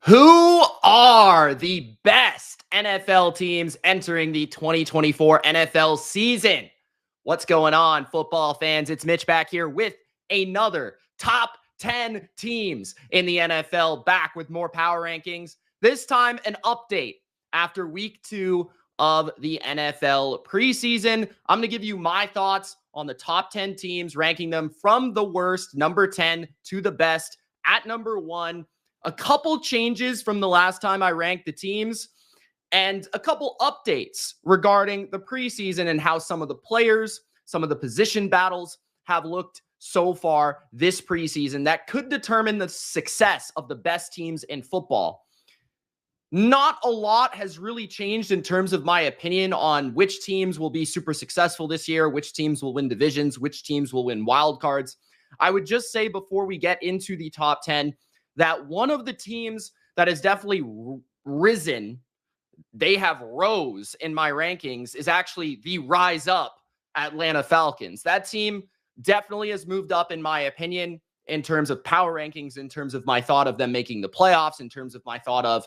Who are the best NFL teams entering the 2024 NFL season? What's going on, football fans? It's Mitch back here with another top 10 teams in the NFL, back with more power rankings. This time, an update after week 2 of the NFL preseason. I'm going to give you my thoughts on the top 10 teams, ranking them from the worst, number 10, to the best at number 1. A couple changes from the last time I ranked the teams, and a couple updates regarding the preseason and how some of the players, some of the position battles have looked so far this preseason that could determine the success of the best teams in football. Not a lot has really changed in terms of my opinion on which teams will be super successful this year, which teams will win divisions, which teams will win wild cards. I would just say before we get into the top 10, that one of the teams that has definitely risen, they have rose in my rankings, is actually the rise up Atlanta Falcons. That team definitely has moved up in my opinion in terms of power rankings, in terms of my thought of them making the playoffs, in terms of my thought of,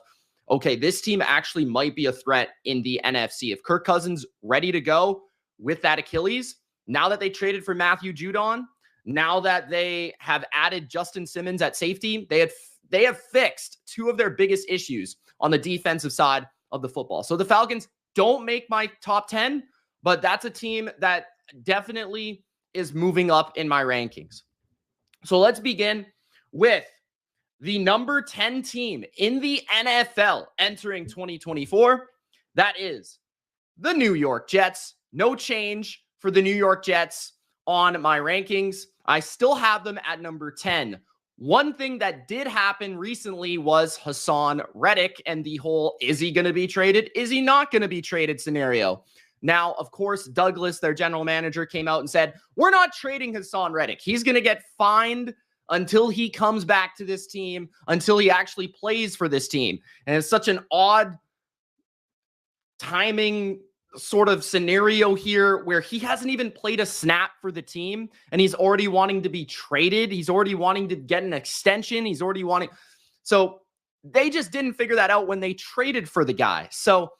okay, this team actually might be a threat in the NFC. If Kirk Cousins ready to go with that Achilles, now that they traded for Matthew Judon, now that they have added Justin Simmons at safety, they have fixed two of their biggest issues on the defensive side of the football. So the Falcons don't make my top 10, but that's a team that definitely is moving up in my rankings. So let's begin with the number 10 team in the NFL entering 2024. That is the New York Jets. No change for the New York Jets on my rankings. I still have them at number 10. One thing that did happen recently was Hassan Reddick and the whole, is he going to be traded? Is he not going to be traded scenario? Now, of course, Douglas, their general manager, came out and said, we're not trading Hassan Reddick. He's going to get fined until he comes back to this team, until he actually plays for this team. And it's such an odd timing sort of scenario here where he hasn't even played a snap for the team and he's already wanting to be traded. He's already wanting to get an extension. He's already wanting. So they just didn't figure that out when they traded for the guy. So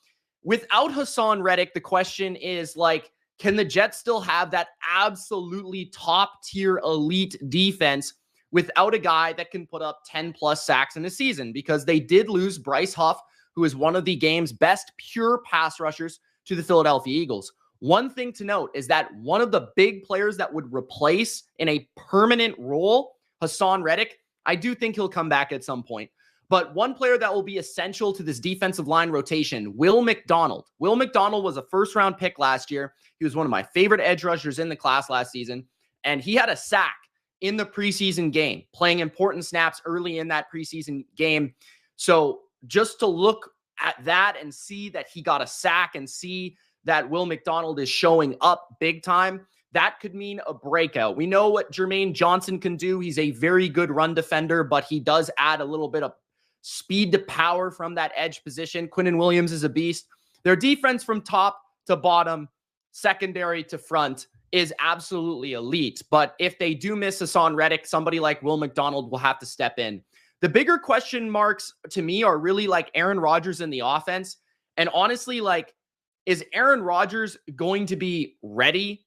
without Hassan Reddick, the question is, like, can the Jets still have that absolutely top tier elite defense without a guy that can put up 10 plus sacks in a season? Because they did lose Bryce Huff, who is one of the game's best pure pass rushers, to the Philadelphia Eagles. One thing to note is that one of the big players that would replace in a permanent role Hassan Reddick, I do think he'll come back at some point. But one player that will be essential to this defensive line rotation, Will McDonald. Will McDonald was a first-round pick last year. He was one of my favorite edge rushers in the class last season, and he had a sack in the preseason game, playing important snaps early in that preseason game. So just to look at that and see that he got a sack and see that Will McDonald is showing up big time, that could mean a breakout. We know what Jermaine Johnson can do. He's a very good run defender, but he does add a little bit of speed to power from that edge position. Quinnen Williams is a beast. Their defense from top to bottom, secondary to front, is absolutely elite. But if they do miss Hassan Reddick, somebody like Will McDonald will have to step in. The bigger question marks to me are really like Aaron Rodgers in the offense. And honestly, like, is Aaron Rodgers going to be ready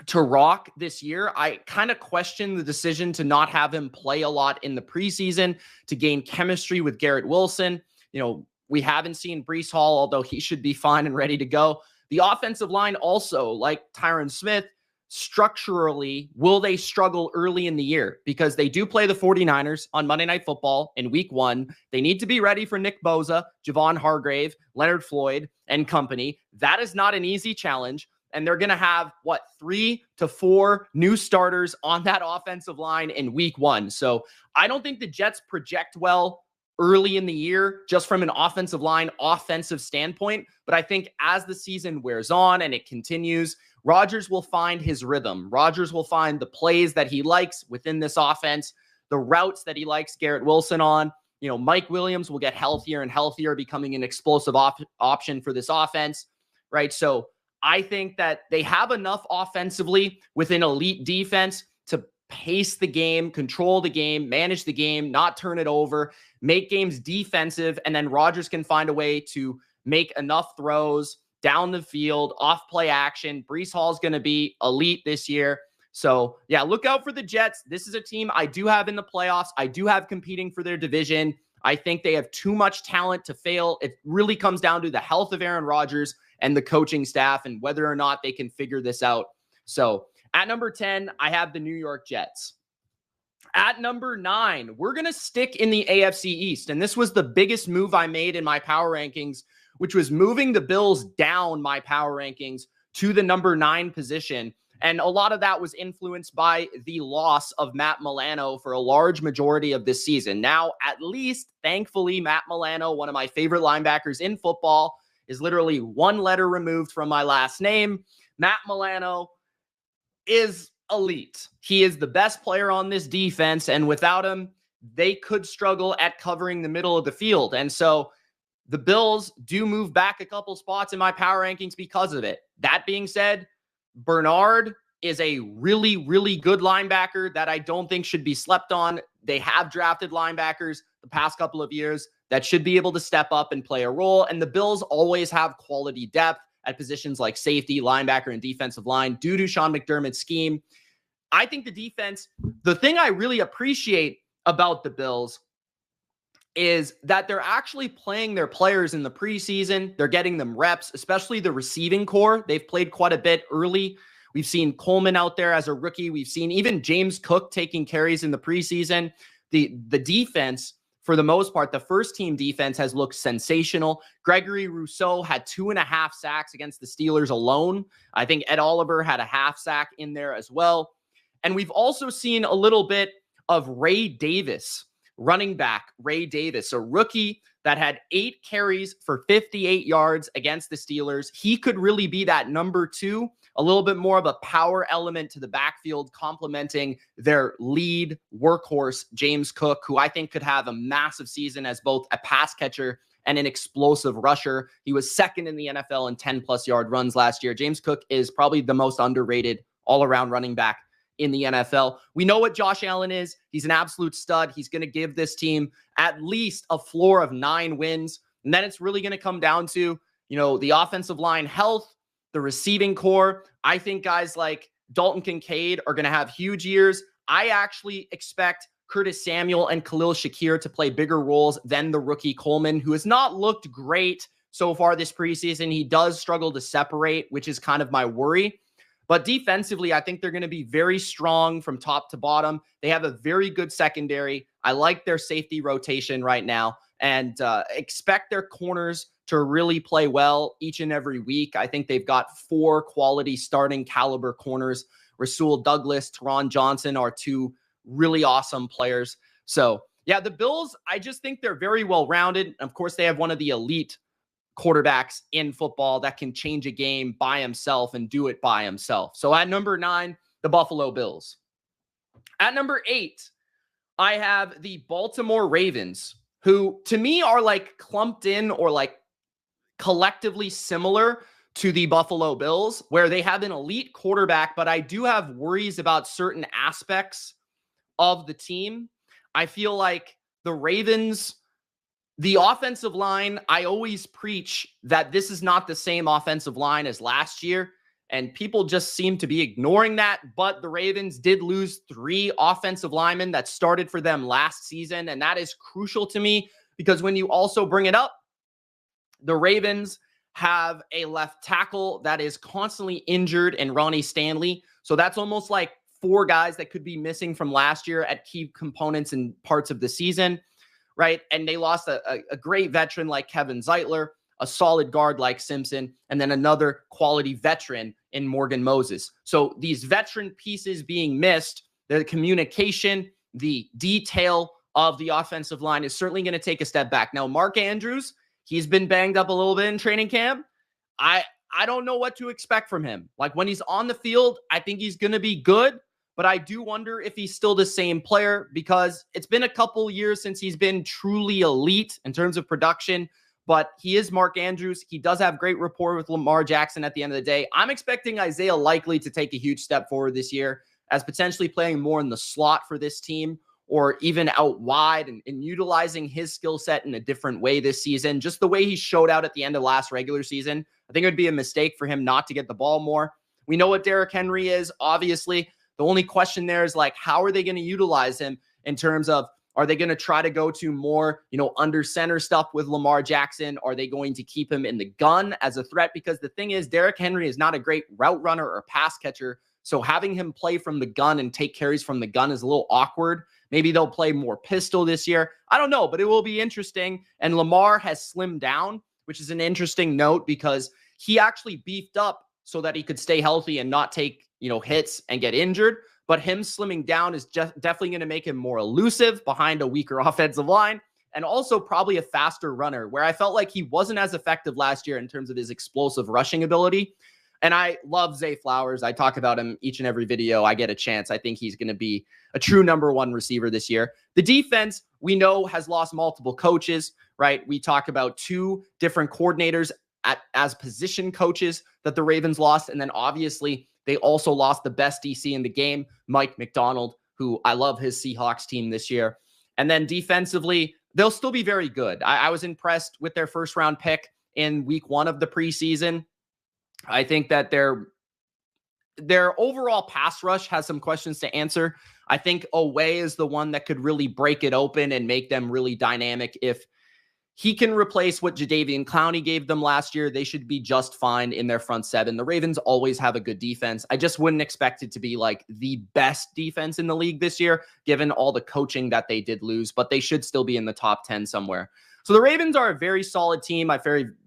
to rock this year? I kind of question the decision to not have him play a lot in the preseason to gain chemistry with Garrett Wilson. You know, we haven't seen Breece Hall, although he should be fine and ready to go. The offensive line also, like Tyron Smith, structurally, will they struggle early in the year? Because they do play the 49ers on Monday Night Football in week 1. They need to be ready for Nick Bosa, Javon Hargrave, Leonard Floyd, and company. That is not an easy challenge. And they're going to have, 3 to 4 new starters on that offensive line in week 1. So I don't think the Jets project well early in the year, just from an offensive line, offensive standpoint. But I think as the season wears on and it continues, Rodgers will find his rhythm. Rodgers will find the plays that he likes within this offense, the routes that he likes Garrett Wilson on. You know, Mike Williams will get healthier and healthier, becoming an explosive option for this offense, right? So I think that they have enough offensively with an elite defense to pace the game, control the game, manage the game, not turn it over, make games defensive, and then Rodgers can find a way to make enough throws down the field, off play action. Breece Hall is going to be elite this year. So, yeah, look out for the Jets. This is a team I do have in the playoffs. I do have competing for their division. I think they have too much talent to fail. It really comes down to the health of Aaron Rodgers and the coaching staff and whether or not they can figure this out. So, at number 10, I have the New York Jets. At number 9, we're going to stick in the AFC East. And this was the biggest move I made in my power rankings, which was moving the Bills down my power rankings to the number 9 position. And a lot of that was influenced by the loss of Matt Milano for a large majority of this season. Now, at least, thankfully, Matt Milano, one of my favorite linebackers in football, is literally one letter removed from my last name. Matt Milano is elite. He is the best player on this defense, and without him, they could struggle at covering the middle of the field. And so the Bills do move back a couple spots in my power rankings because of it. That being said, Bernard is a really, really good linebacker that I don't think should be slept on. They have drafted linebackers the past couple of years that should be able to step up and play a role. And the Bills always have quality depth at positions like safety, linebacker, and defensive line due to Sean McDermott's scheme. I think the defense, the thing I really appreciate about the Bills is that they're actually playing their players in the preseason. They're getting them reps, especially the receiving core. They've played quite a bit early. We've seen Coleman out there as a rookie. We've seen even James Cook taking carries in the preseason. The defense, for the most part, the first team defense has looked sensational. Gregory Rousseau had 2.5 sacks against the Steelers alone. I think Ed Oliver had a half sack in there as well. And we've also seen a little bit of Ray Davis, running back Ray Davis, a rookie that had 8 carries for 58 yards against the Steelers. He could really be that number 2, a little bit more of a power element to the backfield, complementing their lead workhorse, James Cook, who I think could have a massive season as both a pass catcher and an explosive rusher. He was second in the NFL in 10-plus yard runs last year. James Cook is probably the most underrated all-around running back in the NFL. We know what Josh Allen is. He's an absolute stud. He's going to give this team at least a floor of 9 wins. And then it's really going to come down to, the offensive line health, the receiving core. I think guys like Dalton Kincaid are going to have huge years. I actually expect Curtis Samuel and Khalil Shakir to play bigger roles than the rookie Coleman, who has not looked great so far this preseason. He does struggle to separate, which is kind of my worry. But defensively, I think they're going to be very strong from top to bottom. They have a very good secondary. I like their safety rotation right now and expect their corners to really play well each and every week. I think they've got 4 quality starting caliber corners. Rasul Douglas, Teron Johnson are 2 really awesome players. So, yeah, the Bills, I just think they're very well-rounded. Of course, they have one of the elite quarterbacks in football that can change a game by himself and do it by himself. So at number 9, the Buffalo Bills. At number 8, I have the Baltimore Ravens, who to me are like clumped in or like collectively similar to the Buffalo Bills, where they have an elite quarterback, but I do have worries about certain aspects of the team. I feel like the Ravens, the offensive line, I always preach that this is not the same offensive line as last year, and people just seem to be ignoring that. But the Ravens did lose 3 offensive linemen that started for them last season, and that is crucial to me because when you also bring it up, the Ravens have a left tackle that is constantly injured in Ronnie Stanley. So that's almost like 4 guys that could be missing from last year at key components and parts of the season. Right. And they lost a great veteran like Kevin Zeitler, a solid guard like Simpson, and then another quality veteran in Morgan Moses. So these veteran pieces being missed, the communication, the detail of the offensive line is certainly going to take a step back. Now, Mark Andrews, he's been banged up a little bit in training camp. I don't know what to expect from him. Like when he's on the field, I think he's going to be good. But I do wonder if he's still the same player because it's been a couple years since he's been truly elite in terms of production. But he is Mark Andrews. He does have great rapport with Lamar Jackson at the end of the day. I'm expecting Isaiah Likely to take a huge step forward this year. as potentially playing more in the slot for this team or even out wide and utilizing his skill set in a different way this season. Just the way he showed out at the end of last regular season, I think it would be a mistake for him not to get the ball more. We know what Derrick Henry is, obviously. The only question there is like, how are they going to utilize him in terms of, are they going to try to go to more, under center stuff with Lamar Jackson? Are they going to keep him in the gun as a threat? Because the thing is, Derrick Henry is not a great route runner or pass catcher. So having him play from the gun and take carries from the gun is a little awkward. Maybe they'll play more pistol this year. I don't know, but it will be interesting. And Lamar has slimmed down, which is an interesting note because he actually beefed up so that he could stay healthy and not take, hits and get injured. But him slimming down is just definitely going to make him more elusive behind a weaker offensive line and also probably a faster runner, where I felt like he wasn't as effective last year in terms of his explosive rushing ability. And I love Zay Flowers. I talk about him each and every video I get a chance. I think he's going to be a true number one receiver this year. The defense, we know, has lost multiple coaches, right? We talk about 2 different coordinators as position coaches that the Ravens lost. And then obviously they also lost the best DC in the game, Mike McDonald, who I love his Seahawks team this year. And then defensively, they'll still be very good. I was impressed with their first round pick in week 1 of the preseason. I think that their overall pass rush has some questions to answer. I think Oweh is the one that could really break it open and make them really dynamic. If he can replace what Jadeveon Clowney gave them last year, they should be just fine in their front 7. The Ravens always have a good defense. I just wouldn't expect it to be like the best defense in the league this year, given all the coaching that they did lose, but they should still be in the top 10 somewhere. So the Ravens are a very solid team. I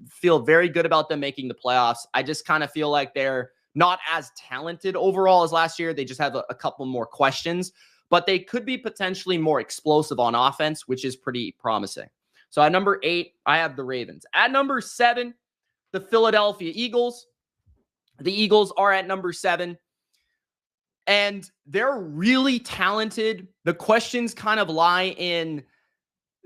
feel very good about them making the playoffs. I just kind of feel like they're not as talented overall as last year. They just have a couple more questions, but they could be potentially more explosive on offense, which is pretty promising. So at number 8, I have the Ravens. At number 7, the Philadelphia Eagles. The Eagles are at number 7, and they're really talented. The questions kind of lie in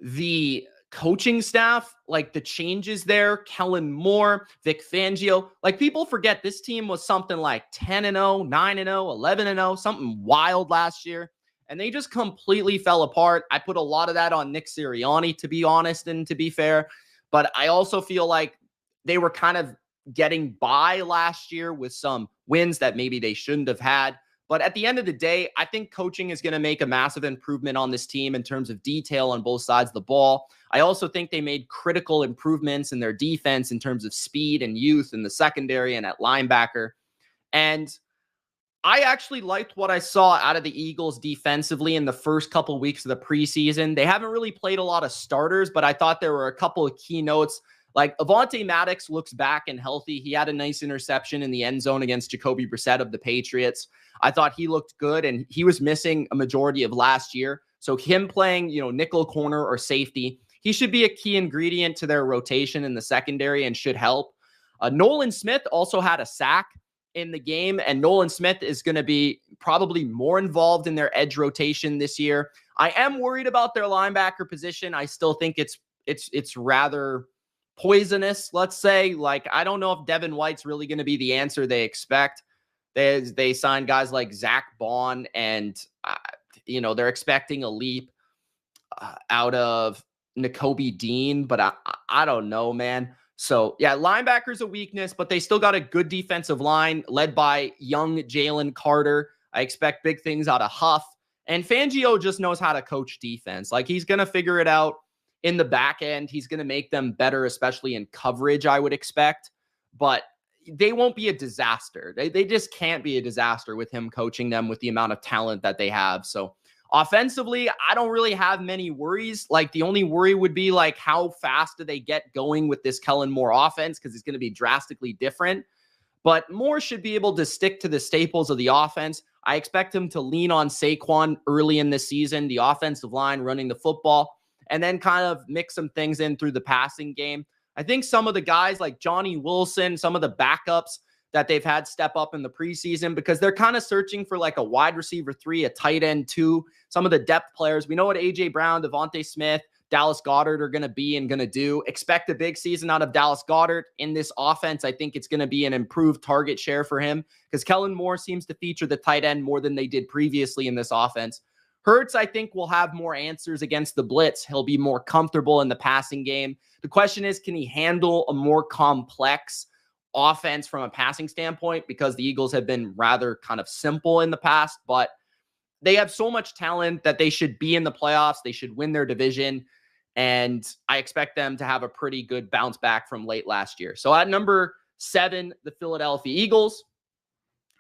the coaching staff, like the changes there. Kellen Moore, Vic Fangio. Like, people forget this team was something like 10-0, 9-0, 11-0, something wild last year. And they just completely fell apart. I put a lot of that on Nick Sirianni, to be honest and to be fair. But I also feel like they were kind of getting by last year with some wins that maybe they shouldn't have had. But at the end of the day, I think coaching is going to make a massive improvement on this team in terms of detail on both sides of the ball. I also think they made critical improvements in their defense in terms of speed and youth in the secondary and at linebacker. And I actually liked what I saw out of the Eagles defensively in the first couple of weeks of the preseason. They haven't really played a lot of starters, but I thought there were a couple of key notes. Like, Avonte Maddox looks back and healthy. He had a nice interception in the end zone against Jacoby Brissett of the Patriots. I thought he looked good, and he was missing a majority of last year. So him playing, nickel corner or safety, he should be a key ingredient to their rotation in the secondary and should help. Nolan Smith also had a sack in the game, and Nolan Smith is going to be probably more involved in their edge rotation this year. I am worried about their linebacker position. I still think it's rather poisonous, let's say. Like, I don't know if Devin White's really going to be the answer they expect. They signed guys like Zach Bond, and they're expecting a leap out of Nakobe Dean, but I don't know, man. So, yeah, linebacker's a weakness, but they still got a good defensive line led by young Jalen Carter. I expect big things out of Huff. And Fangio just knows how to coach defense. Like, he's going to figure it out in the back end. He's going to make them better, especially in coverage, I would expect. But they won't be a disaster. They just can't be a disaster with him coaching them with the amount of talent that they have. So, offensively, I don't really have many worries. Like, the only worry would be, like, how fast do they get going with this Kellen Moore offense? Because it's going to be drastically different. But Moore should be able to stick to the staples of the offense. I expect him to lean on Saquon early in the season, the offensive line running the football, and then kind of mix some things in through the passing game. I think some of the guys like Johnny Wilson, some of the backups that they've had step up in the preseason, because they're kind of searching for like a wide receiver 3, a tight end 2, some of the depth players. We know what A.J. Brown, Devontae Smith, Dallas Goedert are going to be and going to do. Expect a big season out of Dallas Goedert in this offense. I think it's going to be an improved target share for him because Kellen Moore seems to feature the tight end more than they did previously in this offense. Hurts, I think, will have more answers against the blitz. He'll be more comfortable in the passing game. The question is, can he handle a more complex offense from a passing standpoint? Because the Eagles have been rather kind of simple in the past, but they have so much talent that they should be in the playoffs. They should win their division. And I expect them to have a pretty good bounce back from late last year. So at number 7, the Philadelphia Eagles.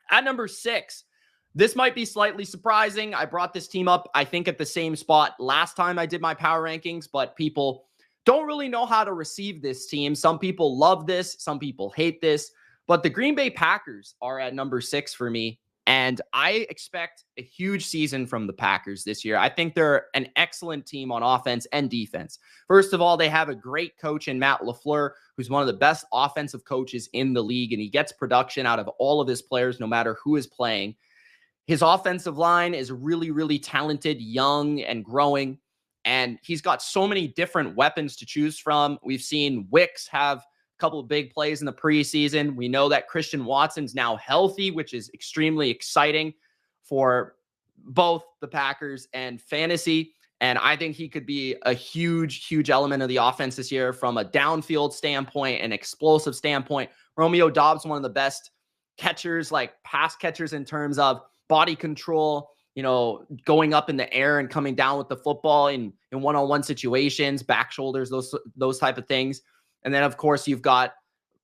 At number 6, this might be slightly surprising. I brought this team up, I think, at the same spot last time I did my power rankings, but people don't really know how to receive this team. Some people love this. Some people hate this. But the Green Bay Packers are at number 6 for me. And I expect a huge season from the Packers this year. I think they're an excellent team on offense and defense. First of all, they have a great coach in Matt LaFleur, who's one of the best offensive coaches in the league, and he gets production out of all of his players, no matter who is playing. His offensive line is really, really talented, young, and growing, and he's got so many different weapons to choose from. We've seen Wicks have couple of big plays in the preseason. We know that Christian Watson's now healthy, which is extremely exciting for both the Packers and fantasy. And I think he could be a huge, huge element of the offense this year from a downfield standpoint, an explosive standpoint. Romeo Doubs, one of the best catchers, like pass catchers in terms of body control, going up in the air and coming down with the football in one-on-one situations, back shoulders, those type of things. And then, of course, you've got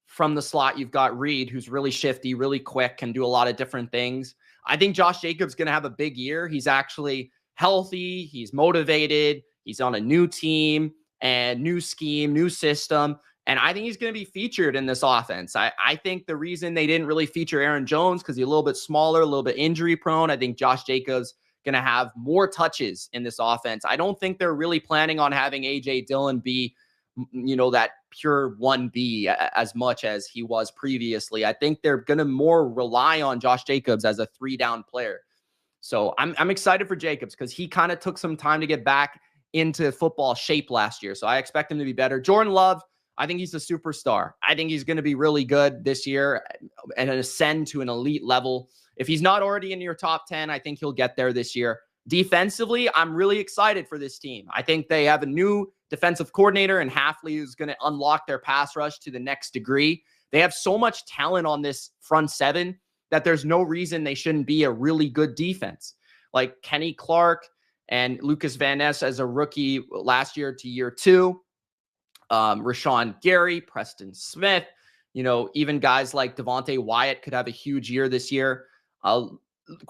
from the slot, you've got Reed, who's really shifty, really quick, can do a lot of different things. I think Josh Jacobs is going to have a big year. He's actually healthy. He's motivated. He's on a new team and new scheme, new system. And I think he's going to be featured in this offense. I think the reason they didn't really feature Aaron Jones because he's a little bit smaller, a little bit injury prone. I think Josh Jacobs going to have more touches in this offense. I don't think they're really planning on having A.J. Dillon be that pure 1B as much as he was previously. I think they're going to more rely on Josh Jacobs as a 3-down player. So I'm excited for Jacobs because he kind of took some time to get back into football shape last year. So I expect him to be better. Jordan Love, I think he's a superstar. I think he's going to be really good this year and ascend to an elite level. If he's not already in your top 10, I think he'll get there this year. Defensively, I'm really excited for this team. I think they have a new defensive coordinator and Hafley who's going to unlock their pass rush to the next degree. They have so much talent on this front 7 that there's no reason they shouldn't be a really good defense. Like Kenny Clark and Lucas Van Ness as a rookie last year to year 2. Rashawn Gary, Preston Smith, even guys like Devontae Wyatt could have a huge year this year.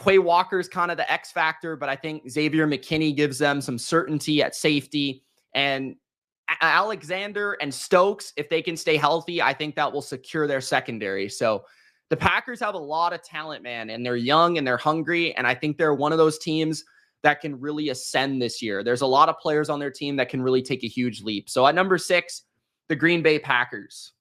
Quay Walker's kind of the X factor, but I think Xavier McKinney gives them some certainty at safety. And Alexander and Stokes, if they can stay healthy, I think that will secure their secondary. So the Packers have a lot of talent, man, and they're young and they're hungry. And I think they're one of those teams that can really ascend this year. There's a lot of players on their team that can really take a huge leap. So at number 6, the Green Bay Packers.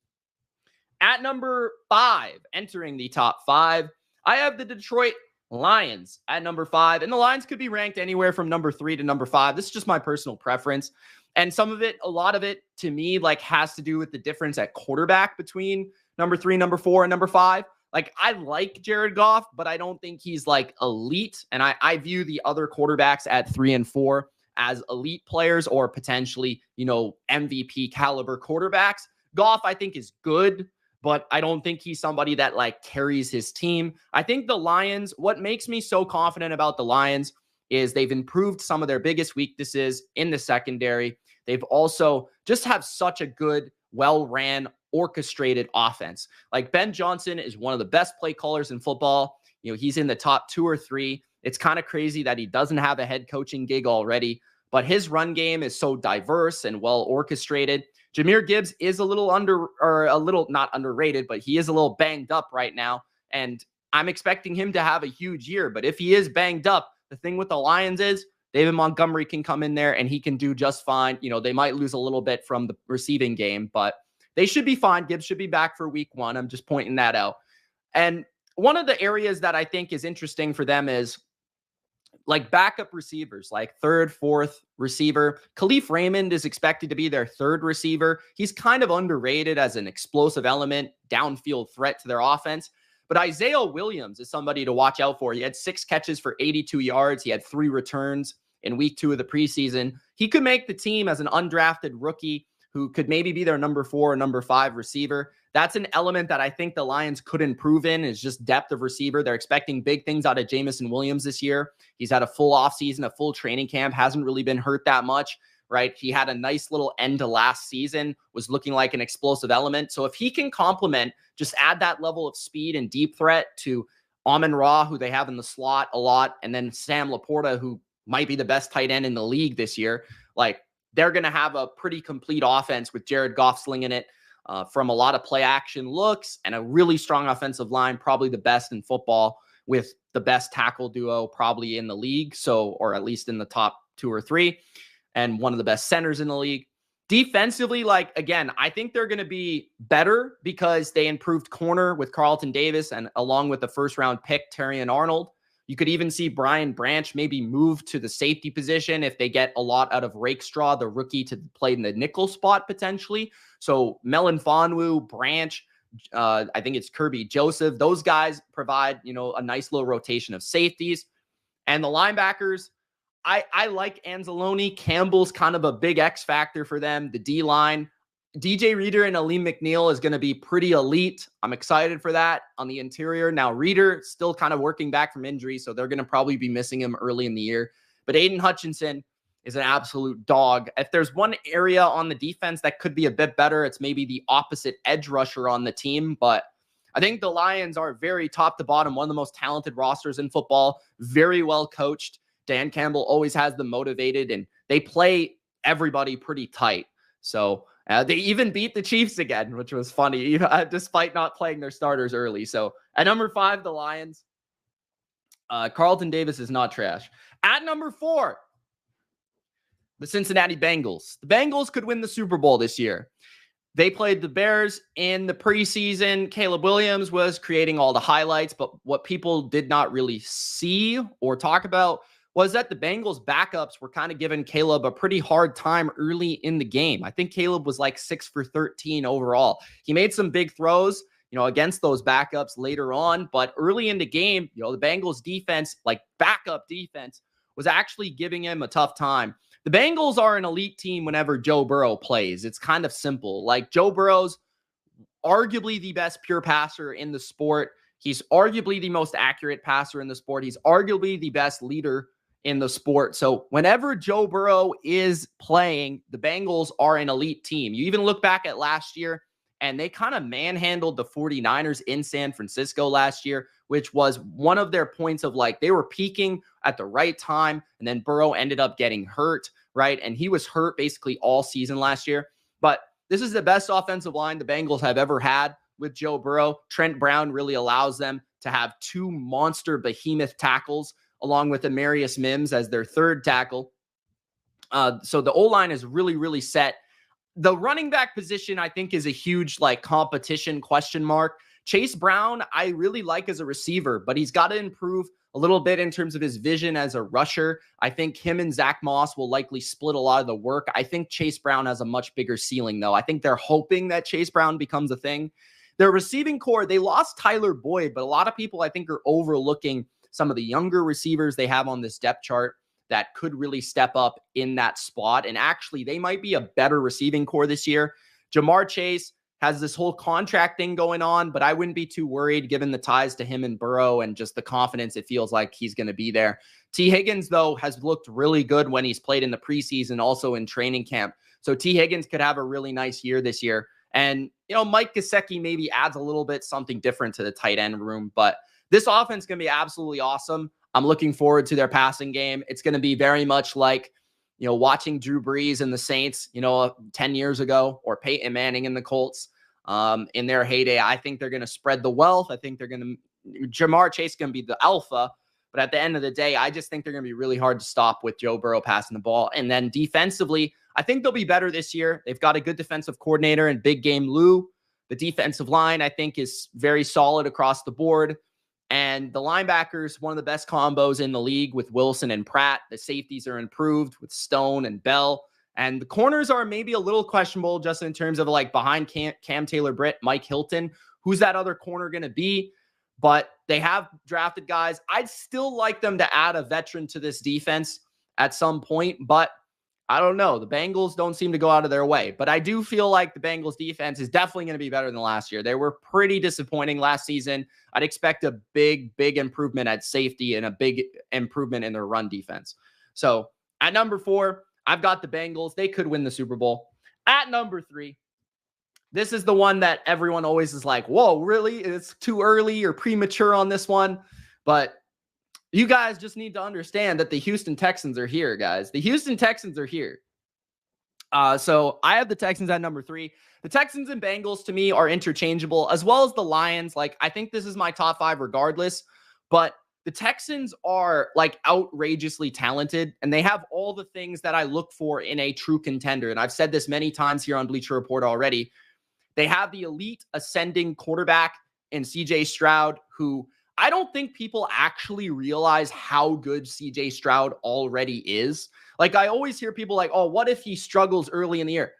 At number 5, entering the top 5, I have the Detroit Lions at number 5. And the Lions could be ranked anywhere from number 3 to number 5. This is just my personal preference. And a lot of it to me, has to do with the difference at quarterback between number 3, number 4, and number 5. I like Jared Goff, but I don't think he's elite. And I view the other quarterbacks at 3 and 4 as elite players or potentially, MVP caliber quarterbacks. Goff, I think, is good, but I don't think he's somebody that carries his team. I think the Lions, what makes me so confident about the Lions is they've improved some of their biggest weaknesses in the secondary. They've also just have such a good, well-ran, orchestrated offense. Ben Johnson is one of the best play callers in football. He's in the top 2 or 3. It's kind of crazy that he doesn't have a head coaching gig already, but his run game is so diverse and well orchestrated. Jahmyr Gibbs is a little not underrated, but he is a little banged up right now. And I'm expecting him to have a huge year. But if he is banged up, the thing with the Lions is David Montgomery can come in there and he can do just fine. They might lose a little bit from the receiving game, but they should be fine. Gibbs should be back for week 1. I'm just pointing that out. And one of the areas that I think is interesting for them is like backup receivers, like third, fourth receiver. Khalif Raymond is expected to be their third receiver. He's kind of underrated as an explosive element, downfield threat to their offense. But Isaiah Williams is somebody to watch out for. He had 6 catches for 82 yards. He had 3 returns in week 2 of the preseason. He could make the team as an undrafted rookie who could maybe be their number 4 or number 5 receiver. That's an element that I think the Lions could improve in, is just depth of receiver. They're expecting big things out of Jamison Williams this year. He's had a full offseason, a full training camp, hasn't really been hurt that much, right? He had a nice little end to last season, was looking like an explosive element. So if he can complement, just add that level of speed and deep threat to Amon-Ra, who they have in the slot a lot, and then Sam Laporta, who might be the best tight end in the league this year, like they're going to have a pretty complete offense with Jared Goff slinging it from a lot of play action looks and a really strong offensive line, probably the best in football, with the best tackle duo probably in the league. So, or at least in the top 2 or 3, and one of the best centers in the league. Defensively, like, again, I think they're going to be better because they improved corner with Carlton Davis and along with the first round pick, Terrion Arnold. You could even see Brian Branch maybe move to the safety position if they get a lot out of Rakestraw, the rookie, to play in the nickel spot potentially. So Melon Fonwu, Branch, I think it's Kirby Joseph. Those guys provide, a nice little rotation of safeties. And the linebackers, I like Anzalone. Campbell's kind of a big X factor for them. The D-line, DJ Reader and Aleem McNeil is going to be pretty elite. I'm excited for that on the interior. Now, Reader still kind of working back from injury, so they're going to probably be missing him early in the year. But Aiden Hutchinson is an absolute dog. If there's one area on the defense that could be a bit better, it's maybe the opposite edge rusher on the team. But I think the Lions are very top to bottom, one of the most talented rosters in football, very well coached. Dan Campbell always has them motivated, and they play everybody pretty tight. So they even beat the Chiefs again, which was funny, despite not playing their starters early. So at number 5, the Lions. Carlton Davis is not trash. At number 4, the Cincinnati Bengals. The Bengals could win the Super Bowl this year. They played the Bears in the preseason. Caleb Williams was creating all the highlights, but what people did not really see or talk about was that the Bengals backups were kind of giving Caleb a pretty hard time early in the game. I think Caleb was like 6 for 13 overall. He made some big throws, against those backups later on, but early in the game, the Bengals defense, like backup defense, was actually giving him a tough time. The Bengals are an elite team whenever Joe Burrow plays. It's kind of simple. Like, Joe Burrow's arguably the best pure passer in the sport. He's arguably the most accurate passer in the sport. He's arguably the best leader in the sport. So whenever Joe Burrow is playing, the Bengals are an elite team. You even look back at last year, and they kind of manhandled the 49ers in San Francisco last year, which was one of their points of, like, they were peaking at the right time, and then Burrow ended up getting hurt, right? And he was hurt basically all season last year. But this is the best offensive line the Bengals have ever had with Joe Burrow. Trent Brown really allows them to have 2 monster behemoth tackles, along with Amarius Mims as their third tackle. So the O-line is really, really set. The running back position, I think, is a huge, competition question mark. Chase Brown, I really like as a receiver, but he's got to improve a little bit in terms of his vision as a rusher. I think him and Zach Moss will likely split a lot of the work. I think Chase Brown has a much bigger ceiling, though. I think they're hoping that Chase Brown becomes a thing. Their receiving core, they lost Tyler Boyd, but a lot of people, I think, are overlooking some of the younger receivers they have on this depth chart that could really step up in that spot. And actually, they might be a better receiving core this year. Jamar Chase has this whole contract thing going on, but I wouldn't be too worried given the ties to him and Burrow and just the confidence it feels like he's going to be there. T. Higgins, though, has looked really good when he's played in the preseason, also in training camp. So T. Higgins could have a really nice year this year. And, Mike Gesicki maybe adds a little bit something different to the tight end room, but this offense is going to be absolutely awesome. I'm looking forward to their passing game. It's going to be very much like, watching Drew Brees and the Saints, 10 years ago, or Peyton Manning and the Colts in their heyday. I think they're going to spread the wealth. I think Jamar Chase is going to be the alpha. But at the end of the day, I just think they're going to be really hard to stop with Joe Burrow passing the ball. And then defensively, I think they'll be better this year. They've got a good defensive coordinator in Big Game Lou. The defensive line, I think, is very solid across the board. And the linebackers, one of the best combos in the league with Wilson and Pratt. The safeties are improved with Stone and Bell. And the corners are maybe a little questionable just in terms of like behind Cam Taylor-Britt, Mike Hilton. Who's that other corner going to be? But they have drafted guys. I'd still like them to add a veteran to this defense at some point, but I don't know. The Bengals don't seem to go out of their way, but I do feel like the Bengals defense is definitely going to be better than last year. They were pretty disappointing last season. I'd expect a big improvement at safety and a big improvement in their run defense. So at number 4, I've got the Bengals. They could win the Super Bowl. At number 3, this is the one that everyone always is like, whoa, really? It's too early or premature on this one. But you guys just need to understand that the Houston Texans are here, guys. The Houston Texans are here. So I have the Texans at number 3. The Texans and Bengals, to me, are interchangeable, as well as the Lions. Like, I think this is my top 5 regardless. But the Texans are, like, outrageously talented, and they have all the things that I look for in a true contender. And I've said this many times here on Bleacher Report already. They have the elite ascending quarterback in C.J. Stroud, who I don't think people actually realize how good C.J. Stroud already is. Like, I always hear people like, oh, what if he struggles early in the year?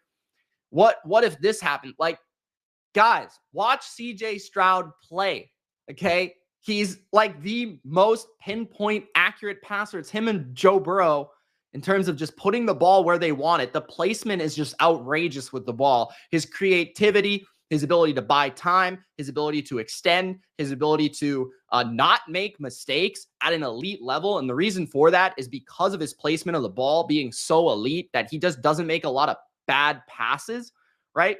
What if this happened? Like, guys, watch C.J. Stroud play, okay? He's like the most pinpoint accurate passer. It's him and Joe Burrow in terms of just putting the ball where they want it. The placement is just outrageous with the ball. His creativity, his ability to buy time, his ability to extend, his ability to not make mistakes at an elite level. And the reason for that is because of his placement of the ball being so elite that he just doesn't make a lot of bad passes, right?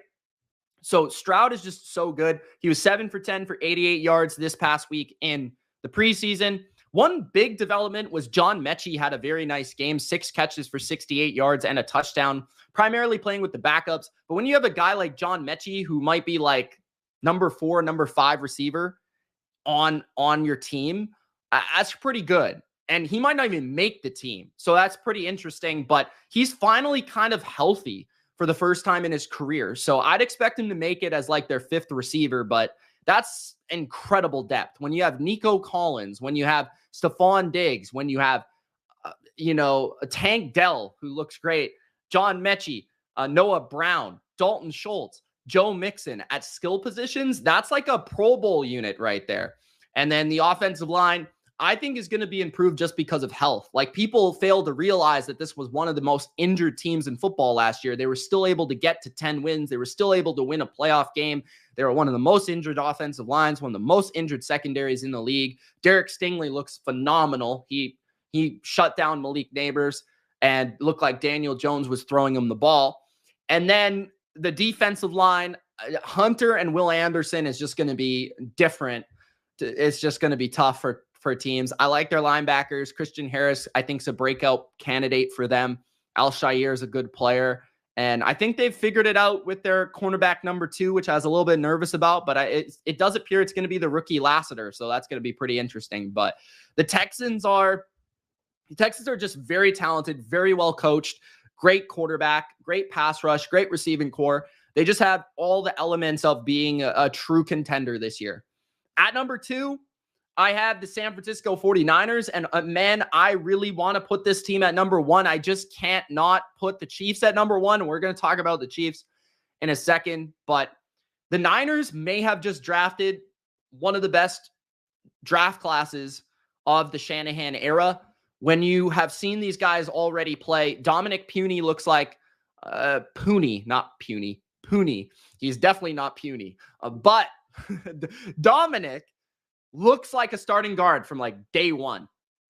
So Stroud is just so good. He was 7 for 10 for 88 yards this past week in the preseason. One big development was John Mechie had a very nice game, 6 catches for 68 yards and a touchdown, primarily playing with the backups. But when you have a guy like John Mechie, who might be like number 4, number 5 receiver on your team, that's pretty good. And he might not even make the team. So that's pretty interesting. But he's finally kind of healthy for the first time in his career. So I'd expect him to make it as like their 5th receiver, but that's incredible depth. When you have Nico Collins, when you have Stephon Diggs, when you have, Tank Dell, who looks great, John Mechie, Noah Brown, Dalton Schultz, Joe Mixon at skill positions, that's like a Pro Bowl unit right there. And then the offensive line, I think, is going to be improved just because of health. Like, people failed to realize that this was one of the most injured teams in football last year. They were still able to get to 10 wins. They were still able to win a playoff game. They were one of the most injured offensive lines, one of the most injured secondaries in the league. Derek Stingley looks phenomenal. He shut down Malik Neighbors and looked like Daniel Jones was throwing him the ball. And then the defensive line, Hunter and Will Anderson is just going to be different. It's just going to be tough for teams. I like their linebackers. Christian Harris, I think, is a breakout candidate for them. Al-Shaair is a good player. And I think they've figured it out with their cornerback number 2, which I was a little bit nervous about, but it does appear it's going to be the rookie Lassiter. So that's going to be pretty interesting. But the Texans are just very talented, very well coached, great quarterback, great pass rush, great receiving core. They just have all the elements of being a true contender this year. At number 2, I have the San Francisco 49ers, and man, I really want to put this team at number 1. I just can't not put the Chiefs at number 1. And we're going to talk about the Chiefs in a second, but the Niners may have just drafted one of the best draft classes of the Shanahan era. When you have seen these guys already play, Dominic Puny looks like Puny. He's definitely not puny, but Dominic looks like a starting guard from like day one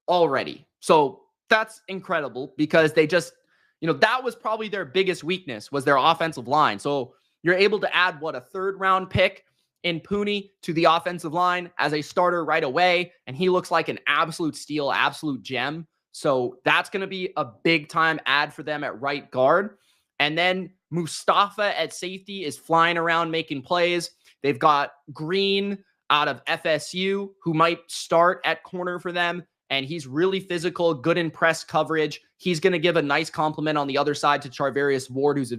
already. So that's incredible because they just, that was probably their biggest weakness was their offensive line. So you're able to add a 3rd round pick in Puny to the offensive line as a starter right away. And he looks like an absolute steal, absolute gem. So that's going to be a big time add for them at right guard. And then Mustafa at safety is flying around making plays. They've got Green out of FSU, who might start at corner for them. And he's really physical, good in press coverage. He's going to give a nice compliment on the other side to Charvarius Ward, who's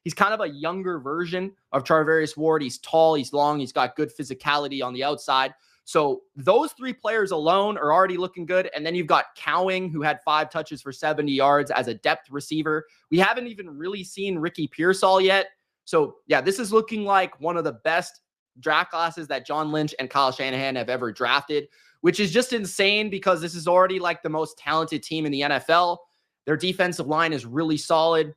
he's kind of a younger version of Charvarius Ward. He's tall, he's long, he's got good physicality on the outside. So those 3 players alone are already looking good. And then you've got Cowing, who had 5 touches for 70 yards as a depth receiver. We haven't even really seen Ricky Pearsall yet. So yeah, this is looking like one of the best draft classes that John Lynch and Kyle Shanahan have ever drafted, which is just insane because this is already like the most talented team in the NFL. Their defensive line is really solid.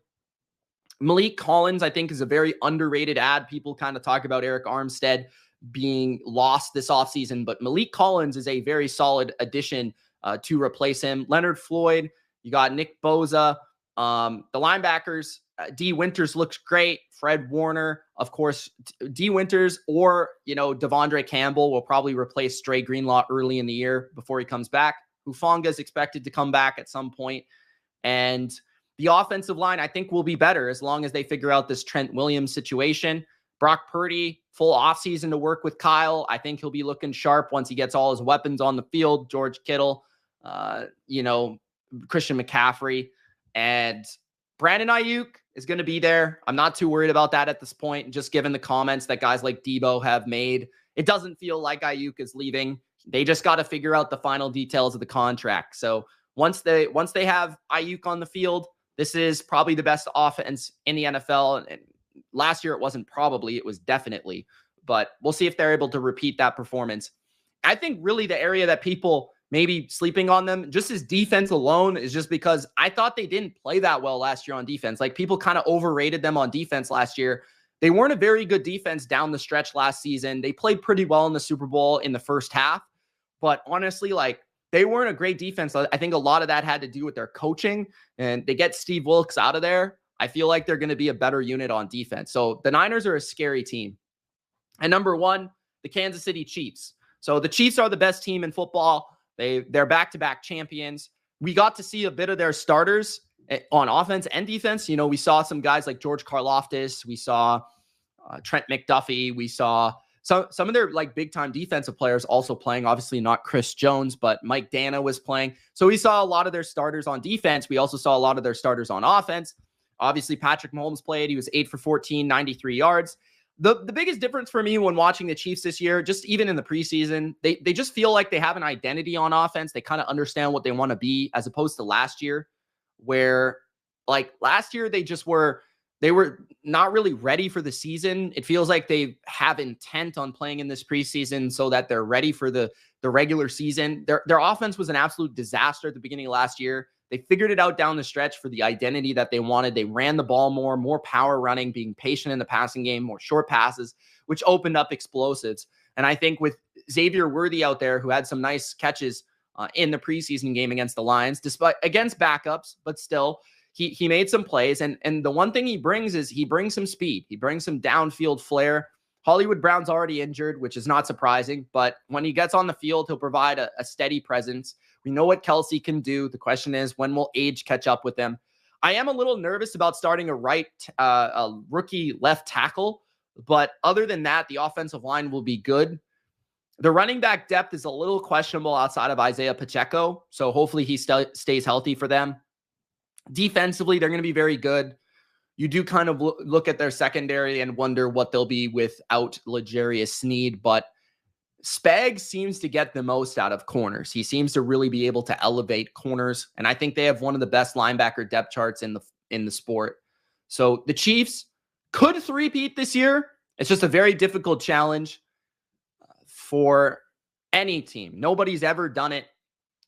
Malik Collins, I think, is a very underrated ad. People kind of talk about Eric Armstead being lost this offseason, but Malik Collins is a very solid addition to replace him. Leonard Floyd, you got Nick Bosa. The linebackers, D. Winters looks great. Fred Warner, of course, D. Winters or, Devondre Campbell will probably replace Dre Greenlaw early in the year before he comes back. Hufanga is expected to come back at some point. And the offensive line, I think, will be better as long as they figure out this Trent Williams situation. Brock Purdy, full offseason to work with Kyle. I think he'll be looking sharp once he gets all his weapons on the field. George Kittle, Christian McCaffrey, and Brandon Ayuk is going to be there. I'm not too worried about that at this point, just given the comments that guys like Debo have made. It doesn't feel like Ayuk is leaving. They just got to figure out the final details of the contract. So once they have Ayuk on the field, this is probably the best offense in the NFL. And last year, it wasn't probably, it was definitely. But we'll see if they're able to repeat that performance. I think really the area that people maybe sleeping on them, just as defense alone, is just because I thought they didn't play that well last year on defense. Like, people kind of overrated them on defense last year. They weren't a very good defense down the stretch last season. They played pretty well in the Super Bowl in the first half. But honestly, they weren't a great defense. I think a lot of that had to do with their coaching, and they get Steve Wilkes out of there. I feel like they're going to be a better unit on defense. So the Niners are a scary team. And number 1, the Kansas City Chiefs. So the Chiefs are the best team in football. They're back-to-back champions. We got to see a bit of their starters on offense and defense. We saw some guys like George Karlaftis. We saw Trent McDuffie. We saw some of their big-time defensive players also playing. Obviously not Chris Jones, but Mike Dana was playing. So we saw a lot of their starters on defense. We also saw a lot of their starters on offense. Obviously, Patrick Mahomes played. He was 8 for 14, 93 yards. The biggest difference for me when watching the Chiefs this year, just even in the preseason, they just feel like they have an identity on offense. They kind of understand what they want to be, as opposed to last year, where last year they were not really ready for the season. It feels like they have intent on playing in this preseason so that they're ready for the regular season. Their offense was an absolute disaster at the beginning of last year. They figured it out down the stretch for the identity that they wanted. They ran the ball more power running, being patient in the passing game, more short passes, which opened up explosives. And I think with Xavier Worthy out there, who had some nice catches in the preseason game against the Lions, against backups, but still, he made some plays. And the one thing he brings is he brings some speed. He brings some downfield flair. Hollywood Brown's already injured, which is not surprising. But when he gets on the field, he'll provide a steady presence. We know what Kelsey can do. The question is, when will age catch up with them? I am a little nervous about starting a rookie left tackle. But other than that, the offensive line will be good. The running back depth is a little questionable outside of Isaiah Pacheco. So hopefully he stays healthy for them. Defensively, they're going to be very good. You do kind of look at their secondary and wonder what they'll be without L'Jarius Sneed, but Spags seems to get the most out of corners. He seems to really be able to elevate corners, and I think they have one of the best linebacker depth charts in the sport. So the Chiefs could three-peat this year. It's just a very difficult challenge for any team. Nobody's ever done it.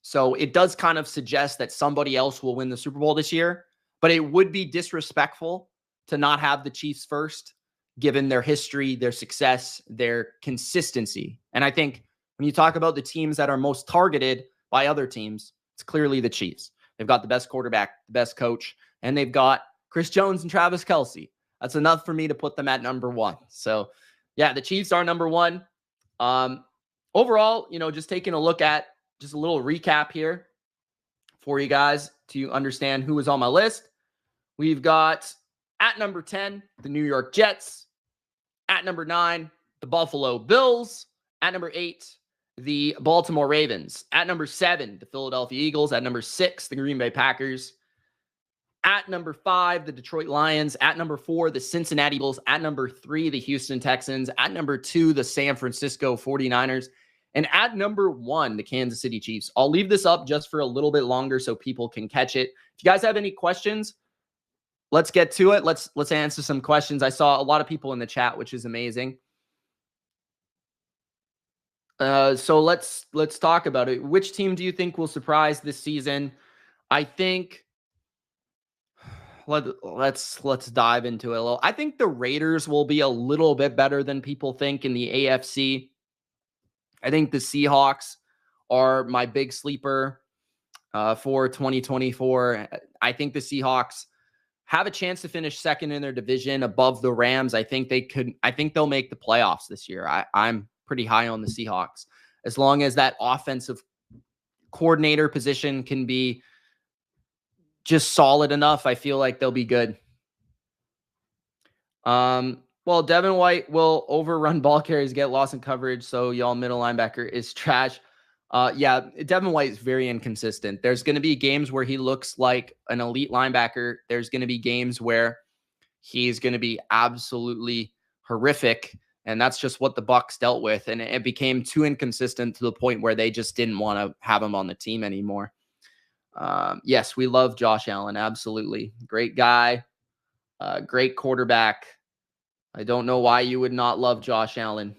So it does kind of suggest that somebody else will win the Super Bowl this year, but it would be disrespectful to not have the Chiefs first, given their history, their success, their consistency. And I think when you talk about the teams that are most targeted by other teams, it's clearly the Chiefs. They've got the best quarterback, the best coach, and they've got Chris Jones and Travis Kelce. That's enough for me to put them at number 1. So yeah, the Chiefs are number 1. Overall, just taking a look at just a little recap here for you guys to understand who is on my list. We've got at number 10, the New York Jets. At number 9, the Buffalo Bills. At number 8, the Baltimore Ravens. At number 7, the Philadelphia Eagles. At number 6, the Green Bay Packers. At number 5, the Detroit Lions. At number 4, the Cincinnati Eagles. At number 3, the Houston Texans. At number 2, the San Francisco 49ers. And at number 1, the Kansas City Chiefs. I'll leave this up just for a little bit longer so people can catch it. If you guys have any questions, let's get to it. Let's answer some questions. I saw a lot of people in the chat, which is amazing. So let's talk about it. Which team do you think will surprise this season? I think let's dive into it a little. I think the Raiders will be a little bit better than people think in the AFC. I think the Seahawks are my big sleeper for 2024. I think the Seahawks have a chance to finish second in their division above the Rams. I think they'll make the playoffs this year. I'm pretty high on the Seahawks. As long as that offensive coordinator position can be just solid enough, I feel like they'll be good. Well, Devin White will overrun ball carries, get lost in coverage, so y'all middle linebacker is trash. Yeah, Devin White is very inconsistent. There's going to be games where he looks like an elite linebacker. There's going to be games where he's going to be absolutely horrific, and that's just what the Bucs dealt with, and it became too inconsistent to the point where they just didn't want to have him on the team anymore. Yes, we love Josh Allen. Absolutely. Great guy. Great quarterback. I don't know why you would not love Josh Allen.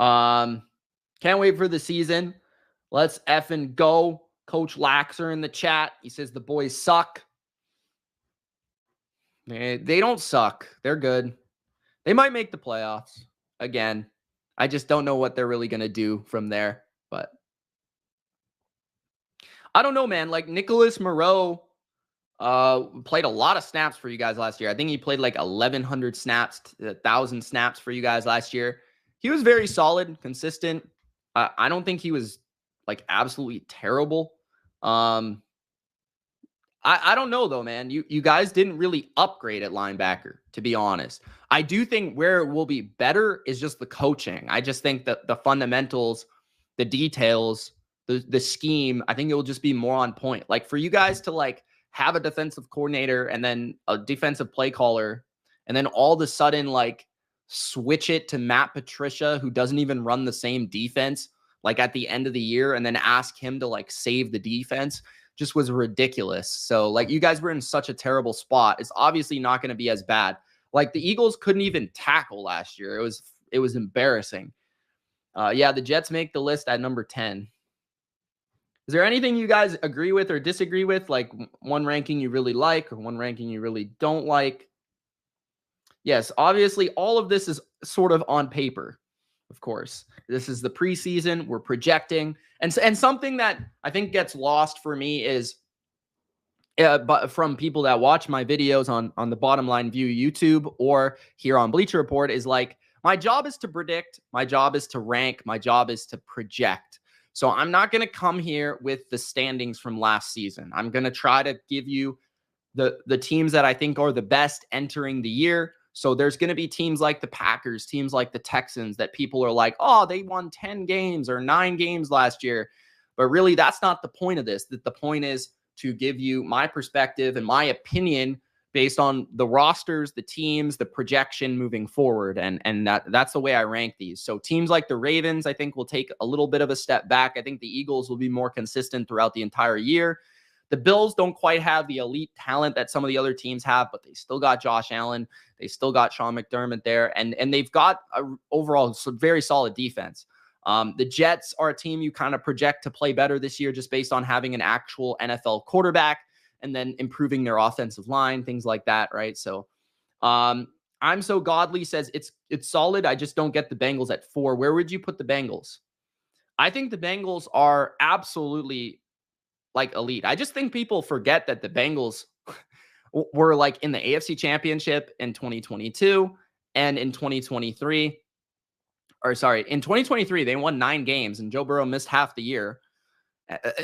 Can't wait for the season. Let's effing go. Coach Laxer in the chat. He says the boys suck. They don't suck. They're good. They might make the playoffs again. I just don't know what they're really going to do from there. But I don't know, man. Like Nicholas Moreau played a lot of snaps for you guys last year. I think he played like 1,100 snaps, 1,000 snaps for you guys last year. He was very solid, consistent. I don't think he was like absolutely terrible. I don't know though, man. You guys didn't really upgrade at linebacker, to be honest. I do think where it will be better is just the coaching. I just think that the fundamentals, the details, the scheme, I think it will just be more on point. Like for you guys to like have a defensive coordinator and then a defensive play caller, and then all of a sudden like switch it to Matt Patricia, who doesn't even run the same defense, like at the end of the year, and then ask him to like save the defense, just was ridiculous. So like you guys were in such a terrible spot. It's obviously not going to be as bad. Like the Eagles couldn't even tackle last year. It was embarrassing. Yeah, the Jets make the list at number 10. Is there anything you guys agree with or disagree with? Like one ranking you really like or one ranking you really don't like? Yes, obviously all of this is sort of on paper, of course. This is the preseason. We're projecting. And something that I think gets lost for me is but from people that watch my videos on the Bottom Line View YouTube or here on Bleacher Report is like, my job is to predict. My job is to rank. My job is to project. So I'm not going to come here with the standings from last season. I'm going to try to give you the teams that I think are the best entering the year. So there's going to be teams like the Packers, teams like the Texans that people are like, oh, they won 10 games or 9 games last year. But really, that's not the point of this. That the point is to give you my perspective and my opinion based on the rosters, the teams, the projection moving forward. And that's the way I rank these. So teams like the Ravens, I think will take a little bit of a step back. I think the Eagles will be more consistent throughout the entire year. The Bills don't quite have the elite talent that some of the other teams have, but they still got Josh Allen. They still got Sean McDermott there. And they've got overall some very solid defense. The Jets are a team you kind of project to play better this year just based on having an actual NFL quarterback and then improving their offensive line, things like that, right? So I'm So Godly says it's solid. I just don't get the Bengals at 4. Where would you put the Bengals? I think the Bengals are absolutely like elite. I just think people forget that the Bengals were like in the AFC Championship in 2022 and in 2023. Or sorry, in 2023, they won 9 games and Joe Burrow missed half the year.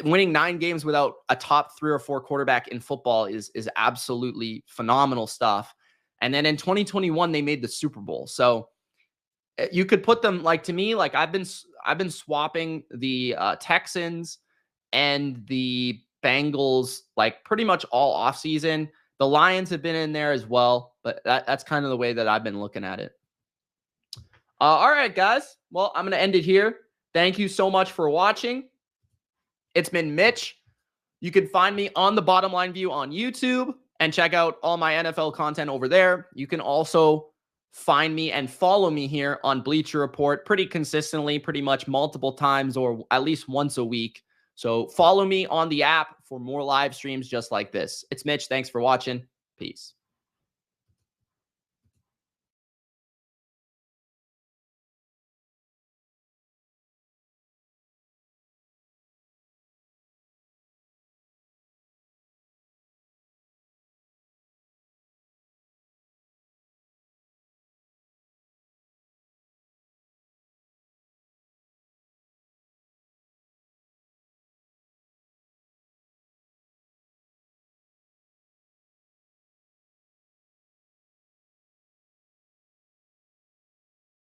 Winning 9 games without a top 3 or 4 quarterback in football is absolutely phenomenal stuff. And then in 2021, they made the Super Bowl. So you could put them like, to me, like I've been swapping the Texans and the Bengals like pretty much all offseason. The Lions have been in there as well, but that's kind of the way that I've been looking at it. All right, guys. Well, I'm going to end it here. Thank you so much for watching. It's been Mitch. You can find me on the Bottom Line View on YouTube and check out all my NFL content over there. You can also find me and follow me here on Bleacher Report pretty consistently, pretty much multiple times or at least once a week. So follow me on the app for more live streams just like this. It's Mitch. Thanks for watching. Peace.